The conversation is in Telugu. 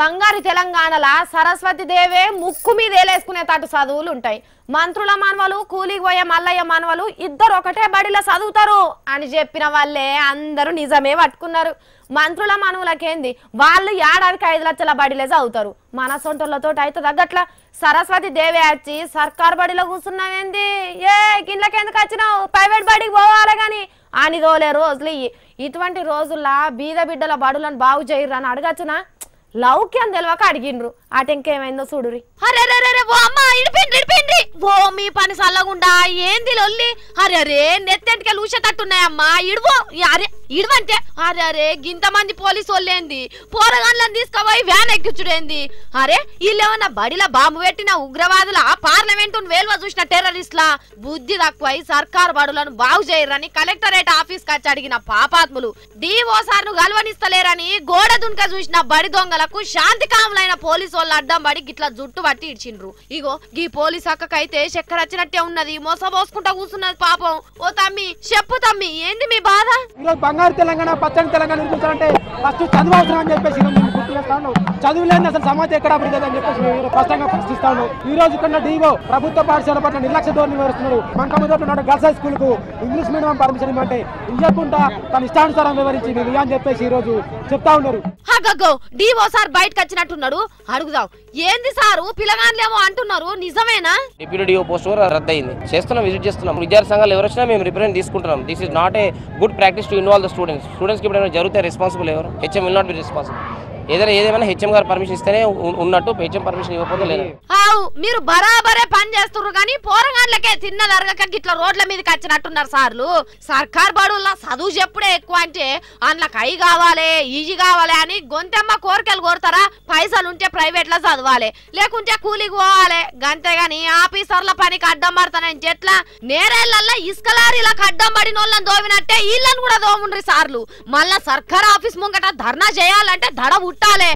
బంగారు తెలంగాణల సరస్వతి దేవే ముక్కు మీద ఏలేసుకునేటట్టు చదువులు ఉంటాయి. మంత్రుల మనవలు కూలికి పోయే మల్లయ్య మనవలు ఇద్దరు ఒకటే బడిలో చదువుతారు అని చెప్పిన వాళ్ళే అందరూ నిజమే పట్టుకున్నారు. మంత్రుల మనవులకేంది, వాళ్ళు ఏడాదికి 5 లక్షల బడిలే చదువుతారు. మన సొంటలతో అయితే తగ్గట్ల సరస్వతి దేవే వచ్చి సర్కారు బడిలో కూర్చున్నావేంది, ఏ గిన్నెకెందుకు వచ్చినావు, ప్రైవేట్ బడికి పోవాలి గాని అని దోలే రోజులు. ఇటువంటి రోజుల్లో బీద బిడ్డల బడులను బాగు చేయరు అని అడగచ్చునా? లౌక్యం తెలియక అడిగిండ్రు. అటెంకేమైందో చూడురి. ఓ మీ పని సల్లగుండా ఏంది లొల్లి? అరే అరే నెత్తెంటికే లూసేటట్టున్నాయమ్మా, ఇడువో. అరే ఇడవంటే అరే అరే గింతమంది పోలీసు వాళ్ళేంది, పోరగాళ్ళని తీసుకుపోయి వ్యాన్ ఎక్కించుడేంది? అరే వీళ్ళేమన్నా బడిలా బాంబు పెట్టిన ఉగ్రవాదుల, పార్లమెంట్ వేల్వ చూసిన టెర్రరిస్ట్లా? బుద్ధి తక్కువై సర్కారు బడులను బాగు చేయరని కలెక్టరేట్ ఆఫీస్ కచ్చి అడిగిన పాపాత్ములు, డిఓ సార్ను గెలవనిస్తలేరని గోడ దున్క చూసిన బడి దొంగలకు శాంతికాములైన పోలీసు వాళ్ళు అడ్డం పడి గిట్లా జుట్టు పట్టి ఇడ్చిండ్రు. ఇగో గీ పోలీస్ అక్కకైతే చక్కెర వచ్చినట్టే ఉన్నది, మోసపోసుకుంటా కూర్చున్నది పాపం. ఓ తమ్మి చెప్పు తమ్మి, ఏంది మీ బాధ? బంగారు తెలంగాణ పచ్చని తెలంగాణ నిర్మించాలంటే ఫస్ట్ చదువు అవసరం అని చెప్పేసి చదువు లేని అసలు సమాజం ఎక్కడ అభివృద్ధి అని చెప్పేసి స్పష్టంగా ప్రశ్నిస్తాను. ఈ రోజు కన్నా డిఓ ప్రభుత్వ పాఠశాల పట్ల నిర్లక్ష్య ధోరణి వివరిస్తున్నాడు. మంకముదోట గర్ల్స్ హై స్కూల్ కు ఇంగ్లీష్ మీడియం పర్మిషన్ ఇవ్వమంటే ఇవ్వకుండా తన ఇష్టానుసారం వివరించి మేము అని చెప్పేసి ఈ రోజు చెప్తా ఉన్నారు. డిఓ సార్ బయటకు వచ్చినట్టున్నాడు, అడుగుదాం. ఏంది సారు పిల్లగాన్లేమో అంటున్నారు, నిజమేనా? డిప్యూటీ డిఓ పోస్ట్ కూడా రద్దయింది. చేస్తున్నాం, విజిట్ చేస్తున్నాం. విద్యార్థి సంఘాలు ఎవరు వచ్చినా మేము రిప్రజెంట్ తీసుకుంటున్నాం. This is not a good practice to involve the students. స్టూడెంట్స్కి ఇప్పుడు జరిగితే రెస్పాన్సిబుల్ ఎవరు? HM will not be responsible. ఏదేమైనా హెచ్ఎం గారు పర్మిషన్ ఇస్తేనే ఉన్నట్టు, హెచ్ఎం పర్మిషన్ ఇవ్వకపోతే లేదు. మీరు బరాబరే పని చేస్తున్నారు కానీ పోరగాళ్ళకే తిన్నది అరగక గిట్ల రోడ్ల మీదకి వచ్చినట్టున్నారు సార్లు. సర్కార్ బడుల్లో చదువు చెప్పుడే ఎక్కువ అంటే అందులో కై కావాలి, ఈజీ కావాలి అని గొంతెమ్మ కోరికలు కోరుతారా? పైసలు ఉంటే ప్రైవేట్ లో చదవాలి, లేకుంటే కూలికి పోవాలి. గంతేగాని ఆఫీసర్ల పనికి అడ్డం పడతానని చెట్ల నేరేళ్లల్లో ఇసుకలారీలకు అడ్డం పడిన వాళ్ళని దోవినట్టే వీళ్ళని కూడా దోముండ్రి సార్లు. మళ్ళా సర్కార్ ఆఫీస్ ముంగట ధర్నా చేయాలంటే దడ ఉట్టాలే.